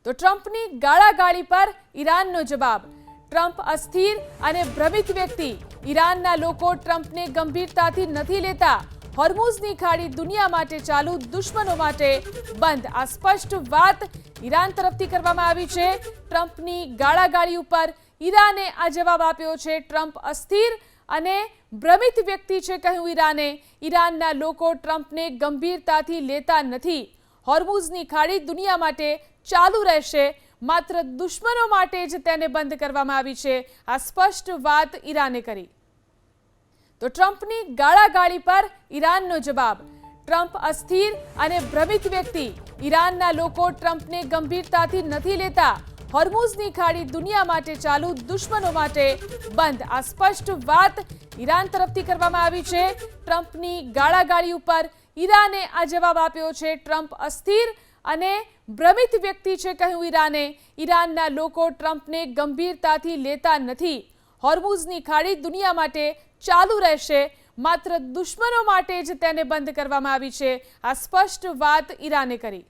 તો ટ્રમ્પની ગાળાગાળી પર ઈરાનનો જવાબ। ટ્રમ્પ અસ્થિર અને ભ્રમિત વ્યક્તિ। ઈરાનના લોકો ટ્રમ્પને ગંભીરતાથી નથી લેતા। હોર્મુઝની ખાડી દુનિયા માટે ચાલુ, દુશ્મનો માટે બંધ। આ સ્પષ્ટ વાત ઈરાન તરફથી કરવામાં આવી છે। ટ્રમ્પની ગાળાગાળી ઉપર ઈરાને આ જવાબ આપ્યો છે। ટ્રમ્પ અસ્થિર અને ભ્રમિત વ્યક્તિ છે, કહ્યું ઈરાને। ઈરાનના લોકો ટ્રમ્પને ગંભીરતાથી લેતા નથી। હોર્મુઝની ખાડી દુનિયા માટે ચાલુ રહેશે, માત્ર દુશ્મનો માટે જ તેને બંધ કરવામાં આવી છે। આ સ્પષ્ટ વાત ઈરાને કરી। તો ટ્રમ્પની ગાળાગાળી પર ઈરાનનો જવાબ। ટ્રમ્પ અસ્થિર અને ભ્રમિત વ્યક્તિ। ઈરાનના લોકો ટ્રમ્પને ગંભીરતાથી નથી લેતા। હોર્મુઝની ખાડી દુનિયા માટે ચાલુ, દુશ્મનો માટે બંધ। આ સ્પષ્ટ વાત ઈરાન તરફથી કરવામાં આવી છે। ટ્રમ્પની ગાળાગાળી ઉપર ઈરાને આ જવાબ આપ્યો છે। ટ્રમ્પ અસ્થિર અને ભ્રમિત વ્યક્તિ છે, કહ્યું ઈરાને। ઈરાનના લોકો ટ્રમ્પને ગંભીરતાથી લેતા નથી। હોર્મુઝની ખાડી દુનિયા માટે ચાલુ રહેશે, માત્ર દુશ્મનો માટે જ તેને બંધ કરવામાં આવી છે। આ સ્પષ્ટ વાત ઈરાને કરી।